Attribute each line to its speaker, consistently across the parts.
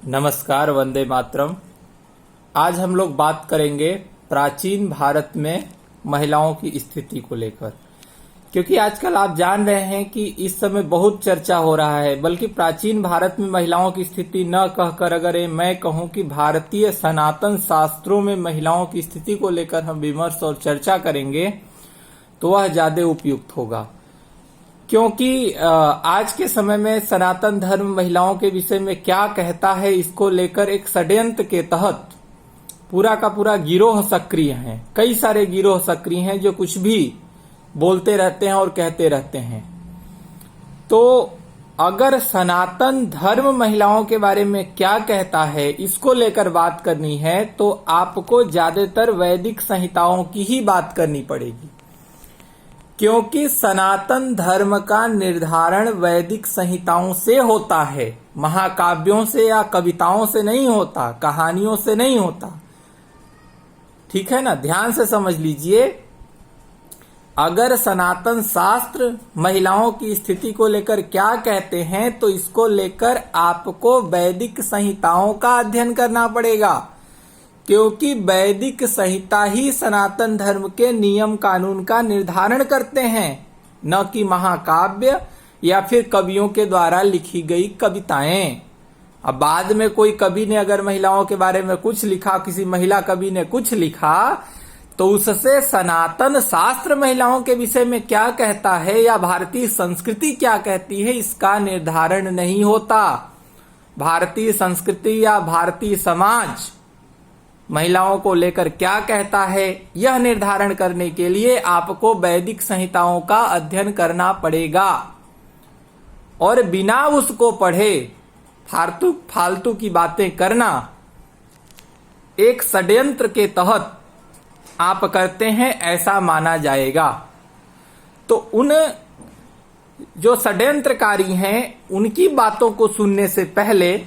Speaker 1: नमस्कार, वंदे मातरम। आज हम लोग बात करेंगे प्राचीन भारत में महिलाओं की स्थिति को लेकर, क्योंकि आजकल आप जान रहे हैं कि इस समय बहुत चर्चा हो रहा है। बल्कि प्राचीन भारत में महिलाओं की स्थिति न कहकर अगर मैं कहूं कि भारतीय सनातन शास्त्रों में महिलाओं की स्थिति को लेकर हम विमर्श और चर्चा करेंगे तो वह ज्यादा उपयुक्त होगा। क्योंकि आज के समय में सनातन धर्म महिलाओं के विषय में क्या कहता है, इसको लेकर एक षड्यंत्र के तहत पूरा का पूरा गिरोह सक्रिय है। कई सारे गिरोह सक्रिय हैं जो कुछ भी बोलते रहते हैं और कहते रहते हैं। तो अगर सनातन धर्म महिलाओं के बारे में क्या कहता है, इसको लेकर बात करनी है तो आपको ज्यादातर वैदिक संहिताओं की ही बात करनी पड़ेगी, क्योंकि सनातन धर्म का निर्धारण वैदिक संहिताओं से होता है, महाकाव्यों से या कविताओं से नहीं होता, कहानियों से नहीं होता। ठीक है ना, ध्यान से समझ लीजिए। अगर सनातन शास्त्र महिलाओं की स्थिति को लेकर क्या कहते हैं तो इसको लेकर आपको वैदिक संहिताओं का अध्ययन करना पड़ेगा, क्योंकि वैदिक संहिता ही सनातन धर्म के नियम कानून का निर्धारण करते हैं, न कि महाकाव्य या फिर कवियों के द्वारा लिखी गई कविताएं। अब बाद में कोई कवि ने अगर महिलाओं के बारे में कुछ लिखा, किसी महिला कवि ने कुछ लिखा, तो उससे सनातन शास्त्र महिलाओं के विषय में क्या कहता है या भारतीय संस्कृति क्या कहती है, इसका निर्धारण नहीं होता। भारतीय संस्कृति या भारतीय समाज महिलाओं को लेकर क्या कहता है, यह निर्धारण करने के लिए आपको वैदिक संहिताओं का अध्ययन करना पड़ेगा। और बिना उसको पढ़े फालतू की बातें करना एक षड्यंत्र के तहत आप करते हैं, ऐसा माना जाएगा। तो उन जो षड्यंत्रकारी हैं उनकी बातों को सुनने से पहले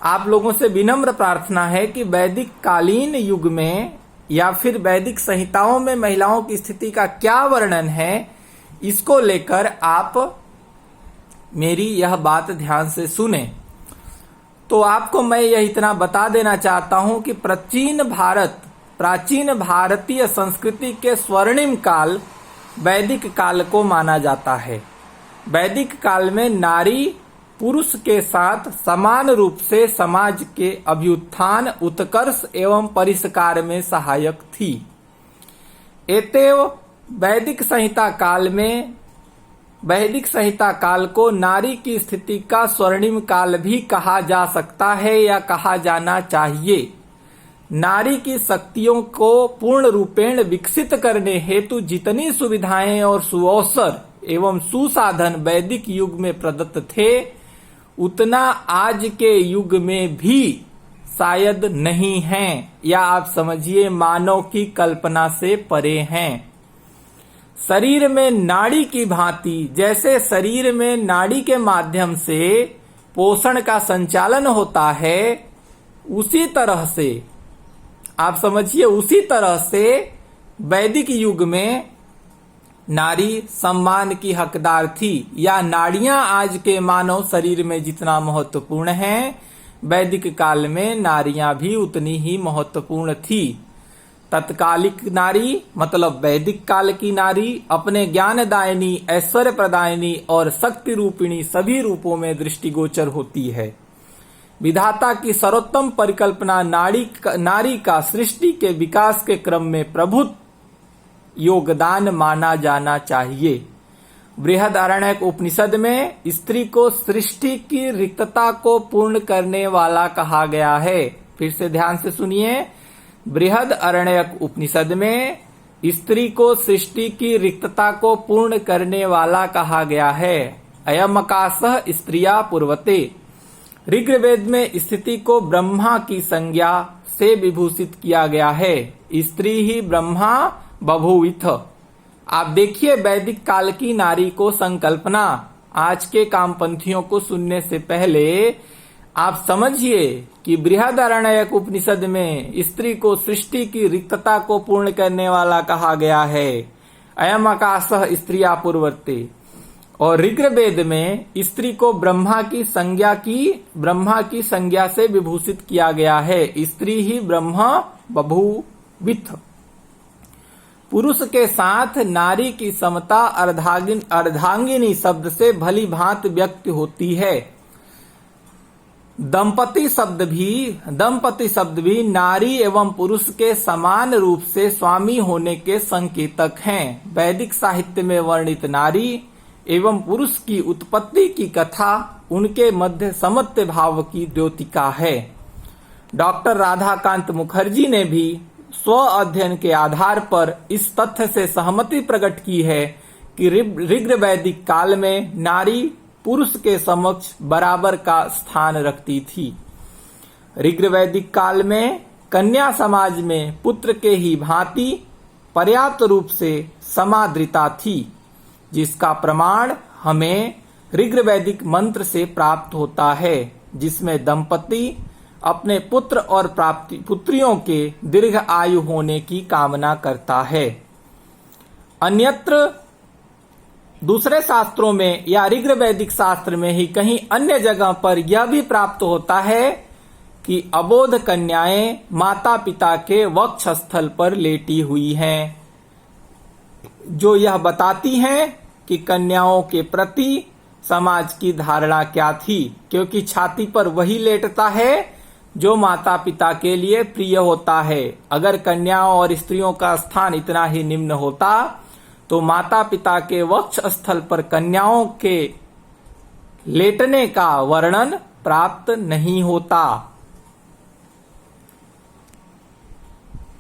Speaker 1: आप लोगों से विनम्र प्रार्थना है कि वैदिक कालीन युग में या फिर वैदिक संहिताओं में महिलाओं की स्थिति का क्या वर्णन है, इसको लेकर आप मेरी यह बात ध्यान से सुने। तो आपको मैं यह इतना बता देना चाहता हूं कि प्राचीन भारतीय संस्कृति के स्वर्णिम काल वैदिक काल को माना जाता है। वैदिक काल में नारी पुरुष के साथ समान रूप से समाज के अभ्युत्थान, उत्कर्ष एवं परिष्कार में सहायक थी। एतेव वैदिक संहिता काल को नारी की स्थिति का स्वर्णिम काल भी कहा जा सकता है या कहा जाना चाहिए। नारी की शक्तियों को पूर्ण रूपेण विकसित करने हेतु जितनी सुविधाएं और सुअवसर एवं सुसाधन वैदिक युग में प्रदत्त थे, उतना आज के युग में भी शायद नहीं है, या आप समझिए मानव की कल्पना से परे हैं। शरीर में नाड़ी की भांति, जैसे शरीर में नाड़ी के माध्यम से पोषण का संचालन होता है, उसी तरह से आप समझिए, उसी तरह से वैदिक युग में नारी सम्मान की हकदार थी, या नाड़ियां आज के मानव शरीर में जितना महत्वपूर्ण हैं, वैदिक काल में नारियां भी उतनी ही महत्वपूर्ण थी। तत्कालिक नारी मतलब वैदिक काल की नारी अपने ज्ञानदायिनी, ऐश्वर्य प्रदायिनी और शक्ति रूपिणी सभी रूपों में दृष्टिगोचर होती है। विधाता की सर्वोत्तम परिकल्पना नारी का सृष्टि के विकास के क्रम में प्रभुत्व योगदान माना जाना चाहिए। बृहदारण्यक उपनिषद में स्त्री को सृष्टि की रिक्तता को पूर्ण करने वाला कहा गया है। फिर से ध्यान से सुनिए, बृहदारण्यक उपनिषद में स्त्री को सृष्टि की रिक्तता को पूर्ण करने वाला कहा गया है। अयमकाशः स्त्रिया पूर्वते। ऋग्वेद में स्थिति को ब्रह्मा की संज्ञा से विभूषित किया गया है। स्त्री ही ब्रह्मा बभूविथ। आप देखिए वैदिक काल की नारी को संकल्पना आज के कामपंथियों को सुनने से पहले आप समझिए कि बृहदारण्यक उपनिषद में स्त्री को सृष्टि की रिक्तता को पूर्ण करने वाला कहा गया है। अयम आकाशः स्त्रिया पूर्वते। और ऋग्वेद में स्त्री को ब्रह्मा की संज्ञा से विभूषित किया गया है। स्त्री ही ब्रह्मा बभूविथ। पुरुष के साथ नारी की समता अर्धांगिनी शब्द से भली भांति व्यक्त होती है। दंपति शब्द भी नारी एवं पुरुष के समान रूप से स्वामी होने के संकेतक हैं। वैदिक साहित्य में वर्णित नारी एवं पुरुष की उत्पत्ति की कथा उनके मध्य समत्व भाव की द्योतिका है। डॉक्टर राधाकांत मुखर्जी ने भी स्व अध्ययन के आधार पर इस तथ्य से सहमति प्रकट की है कि ऋग्वैदिक काल में नारी पुरुष के समक्ष बराबर का स्थान रखती थी। ऋग्वैदिक काल में कन्या समाज में पुत्र के ही भांति पर्याप्त रूप से समादृता थी, जिसका प्रमाण हमें ऋग्वैदिक मंत्र से प्राप्त होता है, जिसमें दंपति अपने पुत्र और पुत्रियों के दीर्घ आयु होने की कामना करता है। अन्यत्र दूसरे शास्त्रों में या ऋग्वैदिक शास्त्र में ही कहीं अन्य जगह पर यह भी प्राप्त होता है कि अबोध कन्याएं माता पिता के वक्षस्थल पर लेटी हुई हैं, जो यह बताती हैं कि कन्याओं के प्रति समाज की धारणा क्या थी, क्योंकि छाती पर वही लेटता है जो माता पिता के लिए प्रिय होता है। अगर कन्याओं और स्त्रियों का स्थान इतना ही निम्न होता तो माता पिता के वक्ष स्थल पर कन्याओं के लेटने का वर्णन प्राप्त नहीं होता।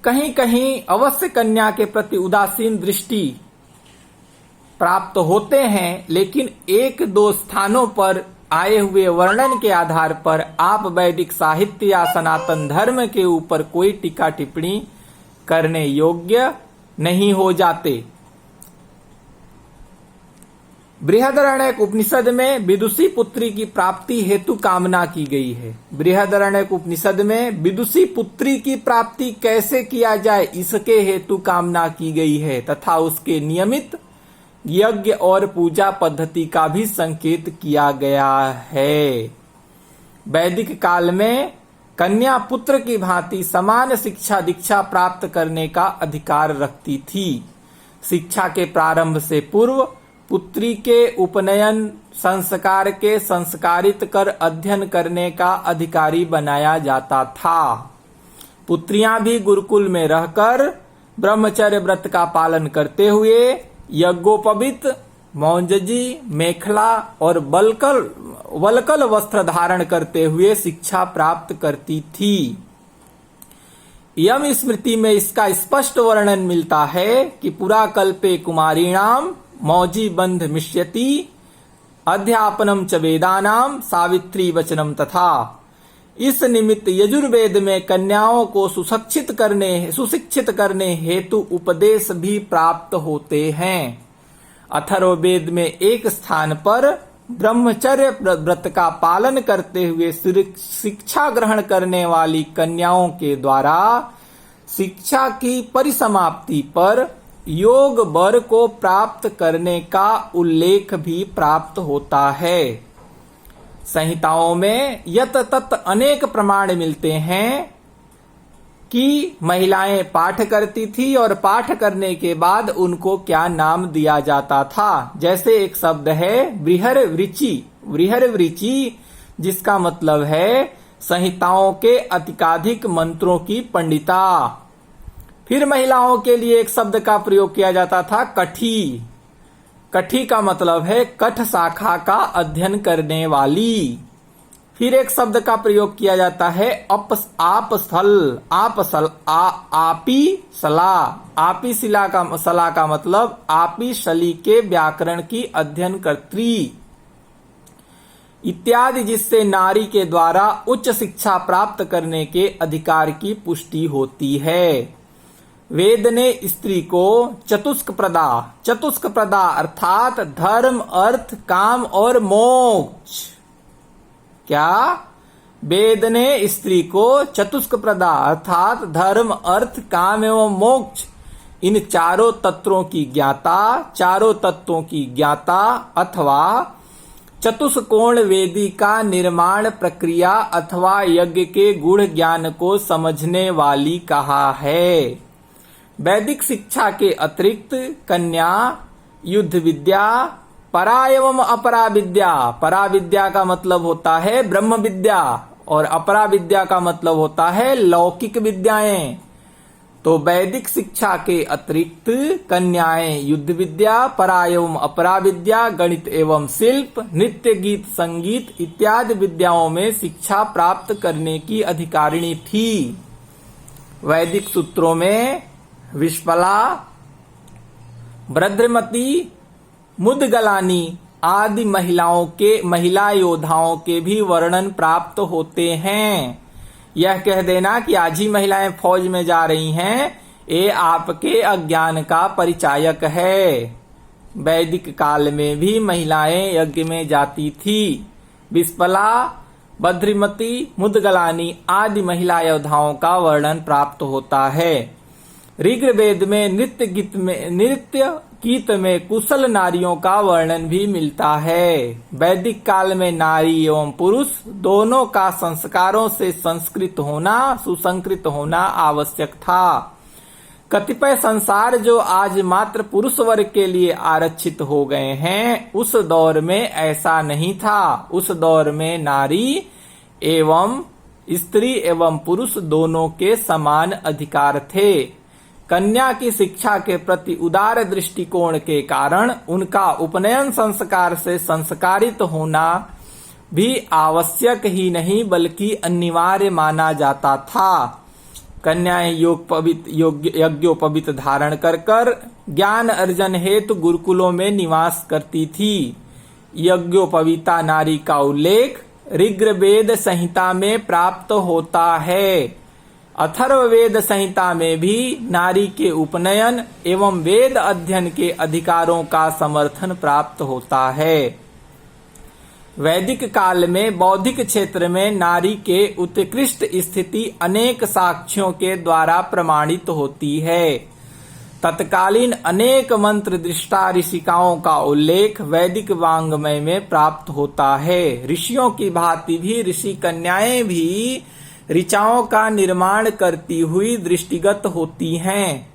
Speaker 1: कहीं कहीं अवश्य कन्या के प्रति उदासीन दृष्टि प्राप्त होते हैं, लेकिन एक दो स्थानों पर आए हुए वर्णन के आधार पर आप वैदिक साहित्य या सनातन धर्म के ऊपर कोई टीका टिप्पणी करने योग्य नहीं हो जाते। बृहदारण्यक उपनिषद में विदुषी पुत्री की प्राप्ति हेतु कामना की गई है। बृहदारण्यक उपनिषद में विदुषी पुत्री की प्राप्ति कैसे किया जाए इसके हेतु कामना की गई है, तथा उसके नियमित यज्ञ और पूजा पद्धति का भी संकेत किया गया है। वैदिक काल में कन्या पुत्र की भांति समान शिक्षा दीक्षा प्राप्त करने का अधिकार रखती थी। शिक्षा के प्रारंभ से पूर्व पुत्री के उपनयन संस्कार के संस्कारित कर अध्ययन करने का अधिकारी बनाया जाता था। पुत्रियां भी गुरुकुल में रहकर ब्रह्मचर्य व्रत का पालन करते हुए यज्ञोपवीत, मौंजजी, मेखला और वलकल वस्त्र धारण करते हुए शिक्षा प्राप्त करती थी। यम स्मृति में इसका स्पष्ट वर्णन मिलता है कि पुरा कल्पे कुमारीणाम मौजी बंध मिष्यति अध्यापनम च वेदानाम सावित्री वचनम तथा। इस निमित्त यजुर्वेद में कन्याओं को सुशिक्षित करने हेतु उपदेश भी प्राप्त होते हैं। अथर्ववेद में एक स्थान पर ब्रह्मचर्य व्रत का पालन करते हुए शिक्षा ग्रहण करने वाली कन्याओं के द्वारा शिक्षा की परिसमाप्ति पर योग वर को प्राप्त करने का उल्लेख भी प्राप्त होता है। संहिताओं में यत तत् अनेक प्रमाण मिलते हैं कि महिलाएं पाठ करती थी और पाठ करने के बाद उनको क्या नाम दिया जाता था। जैसे एक शब्द है वृहरवृचि, जिसका मतलब है संहिताओं के अतिकाधिक मंत्रों की पंडिता। फिर महिलाओं के लिए एक शब्द का प्रयोग किया जाता था कठी। कठी का मतलब है कठ शाखा का अध्ययन करने वाली। फिर एक शब्द का प्रयोग किया जाता है आपी सला का मतलब आपी शली के व्याकरण की अध्ययन कर्त्री इत्यादि, जिससे नारी के द्वारा उच्च शिक्षा प्राप्त करने के अधिकार की पुष्टि होती है। वेद ने स्त्री को चतुष्क प्रदा अर्थात धर्म, अर्थ, काम और मोक्ष। क्या? वेद ने स्त्री को चतुष्क प्रदा अर्थात धर्म, अर्थ, काम एवं मोक्ष इन चारों तत्वों की ज्ञाता अथवा चतुष्कोण वेदी का निर्माण प्रक्रिया अथवा यज्ञ के गुण ज्ञान को समझने वाली कहा है। वैदिक शिक्षा के अतिरिक्त कन्या, युद्ध विद्या, परा एवं अपरा विद्या, परा विद्या का मतलब होता है ब्रह्म विद्या और अपरा विद्या का मतलब होता है लौकिक विद्याएं। तो वैदिक शिक्षा के अतिरिक्त कन्याएं युद्ध विद्या, परा एवं अपरा विद्या, गणित एवं शिल्प, नृत्य, गीत, संगीत इत्यादि विद्याओं में शिक्षा प्राप्त करने की अधिकारिणी थी। वैदिक सूत्रों में विश्पला, भद्रमती, मुदगलानी आदि महिला योद्धाओं के भी वर्णन प्राप्त होते हैं। यह कह देना कि आज ही महिलाएं फौज में जा रही हैं, ये आपके अज्ञान का परिचायक है। वैदिक काल में भी महिलाएं यज्ञ में जाती थी। विश्पला, भद्रमती, मुदगलानी आदि महिला योद्धाओं का वर्णन प्राप्त होता है। ऋग्वेद में नृत्य गीत में कुशल नारियों का वर्णन भी मिलता है। वैदिक काल में नारी एवं पुरुष दोनों का संस्कारों से सुसंस्कृत होना आवश्यक था। कतिपय संसार जो आज मात्र पुरुष वर्ग के लिए आरक्षित हो गए हैं, उस दौर में ऐसा नहीं था। उस दौर में नारी एवं स्त्री एवं पुरुष दोनों के समान अधिकार थे। कन्या की शिक्षा के प्रति उदार दृष्टिकोण के कारण उनका उपनयन संस्कार से संस्कारित होना भी आवश्यक ही नहीं बल्कि अनिवार्य माना जाता था। कन्याएं यज्ञोपवीत धारण कर ज्ञान अर्जन हेतु गुरुकुलों में निवास करती थी। यज्ञोपवीता नारी का उल्लेख ऋग्वेद संहिता में प्राप्त होता है। अथर्ववेद संहिता में भी नारी के उपनयन एवं वेद अध्ययन के अधिकारों का समर्थन प्राप्त होता है। वैदिक काल में बौद्धिक क्षेत्र में नारी के उत्कृष्ट स्थिति अनेक साक्ष्यों के द्वारा प्रमाणित होती है। तत्कालीन अनेक मंत्र दृष्टा ऋषिकाओं का उल्लेख वैदिक वाङ्मय में प्राप्त होता है। ऋषियों की भांति भी ऋषि कन्याएं भी ऋचाओं का निर्माण करती हुई दृष्टिगत होती हैं,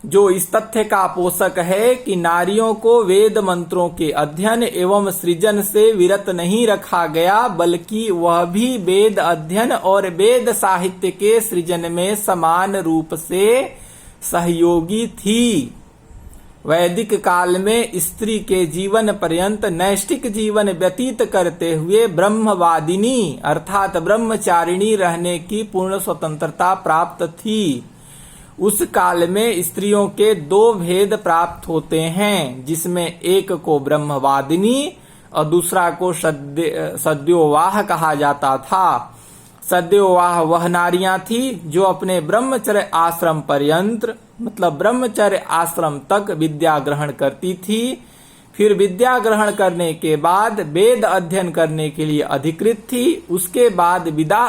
Speaker 1: जो इस तथ्य का पोषक है कि नारियों को वेद मंत्रों के अध्ययन एवं सृजन से विरत नहीं रखा गया, बल्कि वह भी वेद अध्ययन और वेद साहित्य के सृजन में समान रूप से सहयोगी थी। वैदिक काल में स्त्री के जीवन पर्यंत नैष्ठिक जीवन व्यतीत करते हुए ब्रह्मवादिनी अर्थात ब्रह्मचारिणी रहने की पूर्ण स्वतंत्रता प्राप्त थी। उस काल में स्त्रियों के दो भेद प्राप्त होते हैं, जिसमें एक को ब्रह्मवादिनी और दूसरा को सद्योवाह कहा जाता था। सद्योवाह वह नारियां थी जो अपने ब्रह्मचर्य आश्रम पर्यंत मतलब ब्रह्मचर्य आश्रम तक विद्या ग्रहण करती थी। फिर विद्या ग्रहण करने के बाद वेद अध्ययन करने के लिए अधिकृत थी। उसके बाद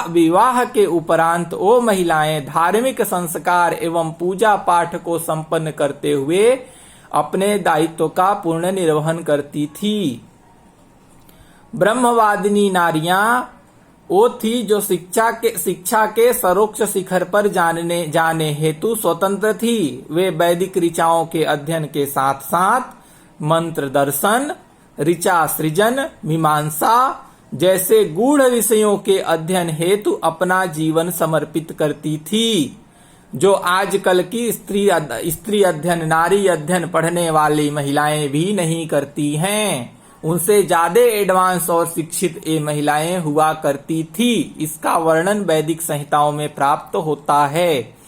Speaker 1: विवाह के उपरांत वो महिलाएं धार्मिक संस्कार एवं पूजा पाठ को संपन्न करते हुए अपने दायित्व का पूर्ण निर्वहन करती थी। ब्रह्मवादिनी नारियां वो थी जो शिक्षा के सर्वोच्च शिखर पर जाने हेतु स्वतंत्र थी। वे वैदिक ऋचाओं के अध्ययन के साथ साथ मंत्र दर्शन, ऋचा सृजन, मीमांसा जैसे गूढ़ विषयों के अध्ययन हेतु अपना जीवन समर्पित करती थी, जो आजकल की स्त्री अध्ययन नारी अध्ययन पढ़ने वाली महिलाएं भी नहीं करती हैं। उनसे ज्यादा एडवांस और शिक्षित ये महिलाएं हुआ करती थी। इसका वर्णन वैदिक संहिताओं में प्राप्त होता है।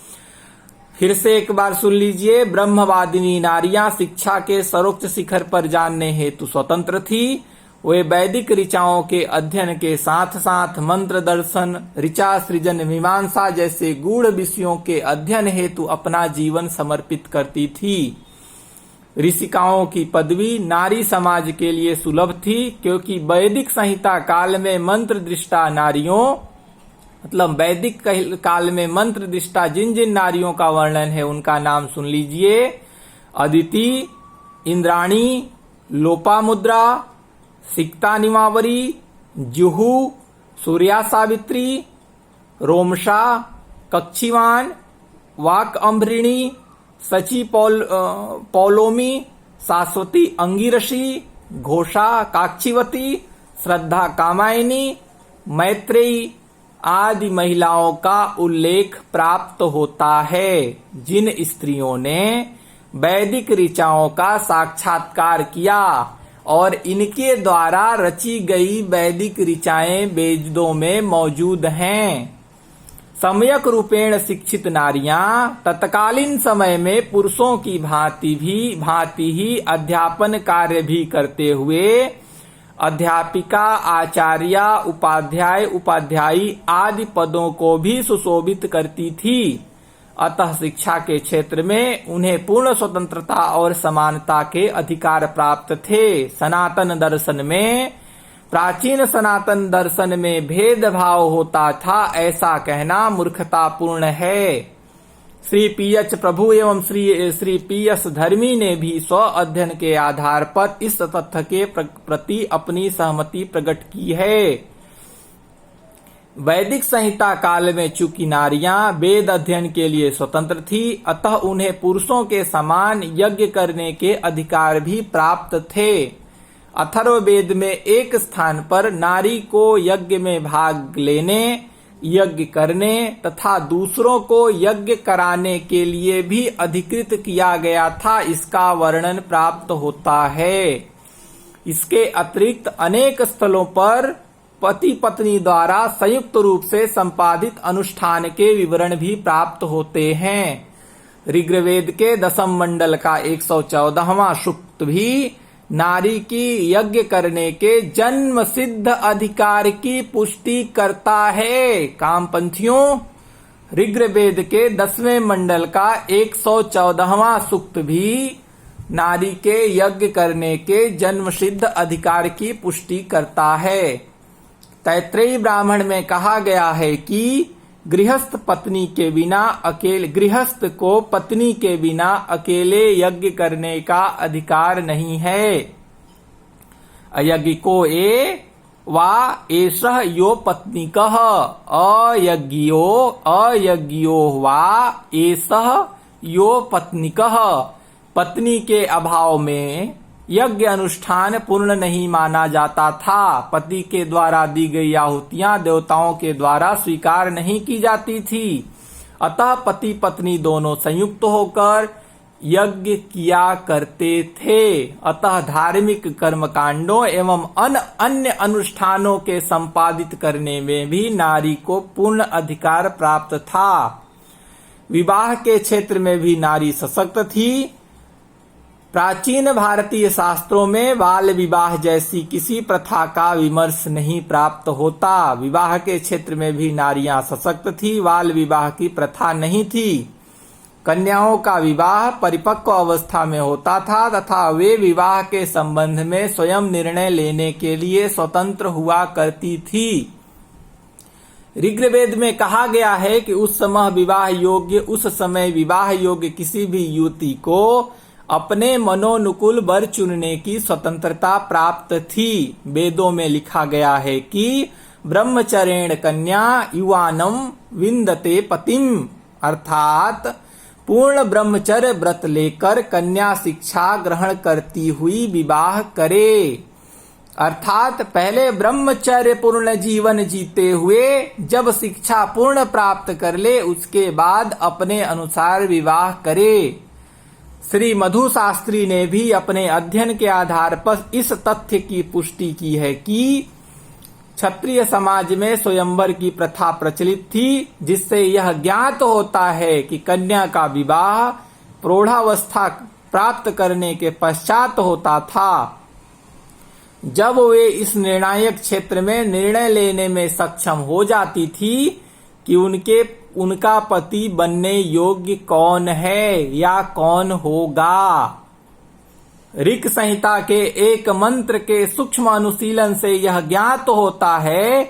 Speaker 1: फिर से एक बार सुन लीजिए। ब्रह्मवादिनी नारियां शिक्षा के सर्वोच्च शिखर पर जानने हेतु स्वतंत्र थी। वे वैदिक ऋचाओं के अध्ययन के साथ साथ मंत्र दर्शन, ऋचा सृजन, मीमांसा जैसे गूढ़ विषयों के अध्ययन हेतु अपना जीवन समर्पित करती थी। ऋषिकाओं की पदवी नारी समाज के लिए सुलभ थी, क्योंकि वैदिक संहिता काल में मंत्र दृष्टा नारियों मतलब वैदिक काल में मंत्र दृष्टा जिन जिन नारियों का वर्णन है उनका नाम सुन लीजिए। अदिति, इंद्राणी, लोपामुद्रा, सिक्ता निमावरी, जुहू, सूर्या सावित्री, रोमशा, कक्षीवान, वाक अम्भृणी, सची पौलोमी, शाश्वती अंगिरसी, घोषा काक्षीवती, श्रद्धा कामायनी, मैत्रेयी आदि महिलाओं का उल्लेख प्राप्त होता है, जिन स्त्रियों ने वैदिक ऋचाओं का साक्षात्कार किया और इनके द्वारा रची गई वैदिक ऋचाएं वेदों में मौजूद हैं। सम्यक रूपेण शिक्षित नारियां तत्कालीन समय में पुरुषों की भांति ही अध्यापन कार्य भी करते हुए अध्यापिका, आचार्य, उपाध्याय, उपाध्यायी आदि पदों को भी सुशोभित करती थी। अतः शिक्षा के क्षेत्र में उन्हें पूर्ण स्वतंत्रता और समानता के अधिकार प्राप्त थे। सनातन दर्शन में, प्राचीन सनातन दर्शन में भेदभाव होता था, ऐसा कहना मूर्खतापूर्ण है। श्री पीएच प्रभु एवं श्री पीएस धर्मी ने भी स्व अध्ययन के आधार पर इस तथ्य के प्रति अपनी सहमति प्रकट की है। वैदिक संहिता काल में चूंकि नारियां वेद अध्ययन के लिए स्वतंत्र थी, अतः उन्हें पुरुषों के समान यज्ञ करने के अधिकार भी प्राप्त थे। अथर्ववेद में एक स्थान पर नारी को यज्ञ में भाग लेने, यज्ञ करने तथा दूसरों को यज्ञ कराने के लिए भी अधिकृत किया गया था, इसका वर्णन प्राप्त होता है। इसके अतिरिक्त अनेक स्थलों पर पति पत्नी द्वारा संयुक्त रूप से संपादित अनुष्ठान के विवरण भी प्राप्त होते हैं। ऋग्वेद के 10वें मंडल का 114वां सूक्त भी नारी की यज्ञ करने के जन्म सिद्ध अधिकार की पुष्टि करता है। कामपंथियों, ऋग्वेद के 10वें मंडल का 114वां सूक्त भी नारी के यज्ञ करने के जन्म सिद्ध अधिकार की पुष्टि करता है। तैत्रेयी ब्राह्मण में कहा गया है कि गृहस्थ को पत्नी के बिना अकेले यज्ञ करने का अधिकार नहीं है। अयज्ञिको वा एषः यो पत्नीकः, अयज्ञियो वा एषः यो पत्नीकः। पत्नी के अभाव में यज्ञ अनुष्ठान पूर्ण नहीं माना जाता था। पति के द्वारा दी गई आहुतियां देवताओं के द्वारा स्वीकार नहीं की जाती थी। अतः पति पत्नी दोनों संयुक्त होकर यज्ञ किया करते थे। अतः धार्मिक कर्मकांडों एवं अन्य अनुष्ठानों के संपादित करने में भी नारी को पूर्ण अधिकार प्राप्त था। विवाह के क्षेत्र में भी नारी सशक्त थी। प्राचीन भारतीय शास्त्रों में बाल विवाह जैसी किसी प्रथा का विमर्श नहीं प्राप्त होता। विवाह के क्षेत्र में भी नारियां सशक्त थी, बाल विवाह की प्रथा नहीं थी। कन्याओं का विवाह परिपक्व अवस्था में होता था तथा वे विवाह के संबंध में स्वयं निर्णय लेने के लिए स्वतंत्र हुआ करती थी। ऋग्वेद में कहा गया है कि उस समय विवाह योग्य किसी भी युवती को अपने मनोनुकूल वर चुनने की स्वतंत्रता प्राप्त थी। वेदों में लिखा गया है कि ब्रह्मचर्येण कन्या युवानम विंदते पतिम, अर्थात पूर्ण ब्रह्मचर्य व्रत लेकर कन्या शिक्षा ग्रहण करती हुई विवाह करे। अर्थात पहले ब्रह्मचर्य पूर्ण जीवन जीते हुए जब शिक्षा पूर्ण प्राप्त कर ले, उसके बाद अपने अनुसार विवाह करे। श्री मधु शास्त्री ने भी अपने अध्ययन के आधार पर इस तथ्य की पुष्टि की है कि क्षत्रिय समाज में स्वयंवर की प्रथा प्रचलित थी, जिससे यह ज्ञात होता है कि कन्या का विवाह प्रौढ़ावस्था प्राप्त करने के पश्चात होता था, जब वे इस निर्णायक क्षेत्र में निर्णय लेने में सक्षम हो जाती थी कि उनका पति बनने योग्य कौन है या कौन होगा। ऋक् संहिता के एक मंत्र के सूक्ष्म अनुशीलन से यह ज्ञात होता है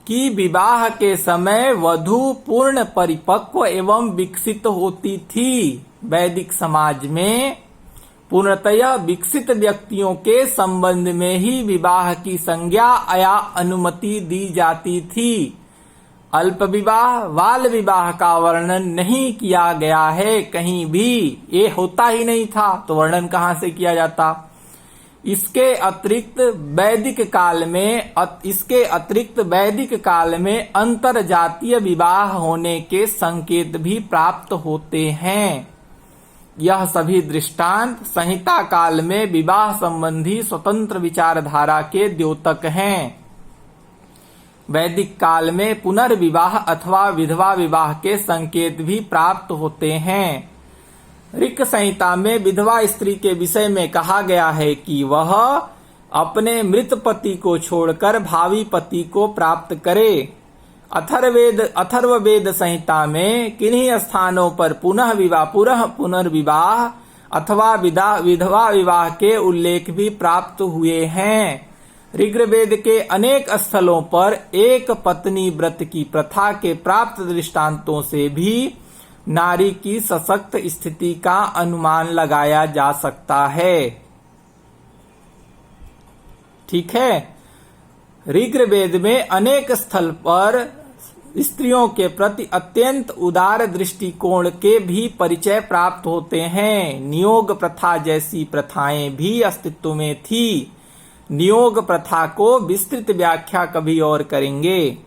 Speaker 1: कि विवाह के समय वधू पूर्ण परिपक्व एवं विकसित होती थी। वैदिक समाज में पूर्णतया विकसित व्यक्तियों के संबंध में ही विवाह की संज्ञा या अनुमति दी जाती थी। अल्प विवाह, बाल विवाह का वर्णन नहीं किया गया है कहीं भी। ये होता ही नहीं था तो वर्णन कहां से किया जाता। इसके अतिरिक्त वैदिक काल में अंतर जातीय विवाह होने के संकेत भी प्राप्त होते हैं। यह सभी दृष्टांत संहिता काल में विवाह संबंधी स्वतंत्र विचारधारा के द्योतक हैं। वैदिक काल में पुनर्विवाह अथवा विधवा विवाह के संकेत भी प्राप्त होते हैं। ऋक् संहिता में विधवा स्त्री के विषय में कहा गया है कि वह अपने मृत पति को छोड़कर भावी पति को प्राप्त करे। अथर्ववेद संहिता में किन्हीं स्थानों पर पुनर्विवाह अथवा विधवा विवाह के उल्लेख भी प्राप्त हुए हैं। ऋग्वेद के अनेक स्थलों पर एक पत्नी व्रत की प्रथा के प्राप्त दृष्टांतों से भी नारी की सशक्त स्थिति का अनुमान लगाया जा सकता है। ठीक है, ऋग्वेद में अनेक स्थल पर स्त्रियों के प्रति अत्यंत उदार दृष्टिकोण के भी परिचय प्राप्त होते हैं। नियोग प्रथा जैसी प्रथाएं भी अस्तित्व में थी। नियोग प्रथा को विस्तृत व्याख्या कभी और करेंगे,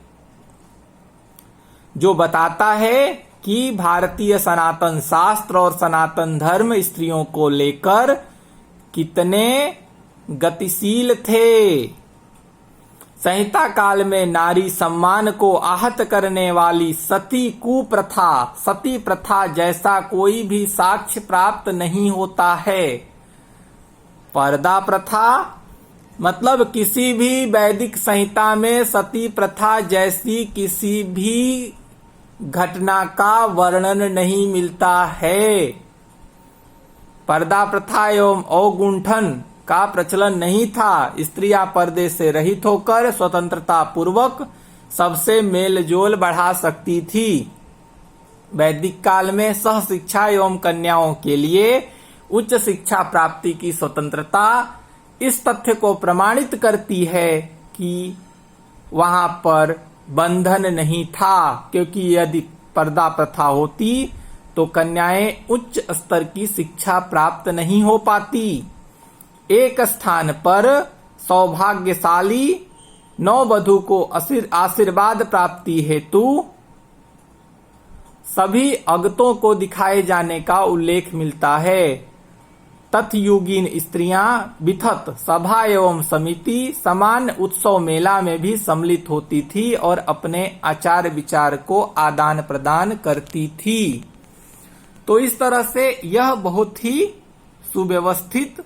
Speaker 1: जो बताता है कि भारतीय सनातन शास्त्र और सनातन धर्म स्त्रियों को लेकर कितने गतिशील थे। संहिता काल में नारी सम्मान को आहत करने वाली सती प्रथा जैसा कोई भी साक्ष्य प्राप्त नहीं होता है। पर्दा प्रथा मतलब किसी भी वैदिक संहिता में सती प्रथा जैसी किसी भी घटना का वर्णन नहीं मिलता है। पर्दा प्रथा एवं अवगुंठन का प्रचलन नहीं था। स्त्रियां पर्दे से रहित होकर स्वतंत्रता पूर्वक सबसे मेलजोल बढ़ा सकती थी। वैदिक काल में सह शिक्षा एवं कन्याओं के लिए उच्च शिक्षा प्राप्ति की स्वतंत्रता इस तथ्य को प्रमाणित करती है कि वहां पर बंधन नहीं था, क्योंकि यदि पर्दा प्रथा होती तो कन्याएं उच्च स्तर की शिक्षा प्राप्त नहीं हो पाती। एक स्थान पर सौभाग्यशाली नववधू को आशीर्वाद प्राप्ति हेतु सभी अगतों को दिखाए जाने का उल्लेख मिलता है। तथयुगीन स्त्रियां विथत सभा एवं समिति समान उत्सव मेला में भी सम्मिलित होती थी और अपने आचार विचार को आदान प्रदान करती थी। तो इस तरह से यह बहुत ही सुव्यवस्थित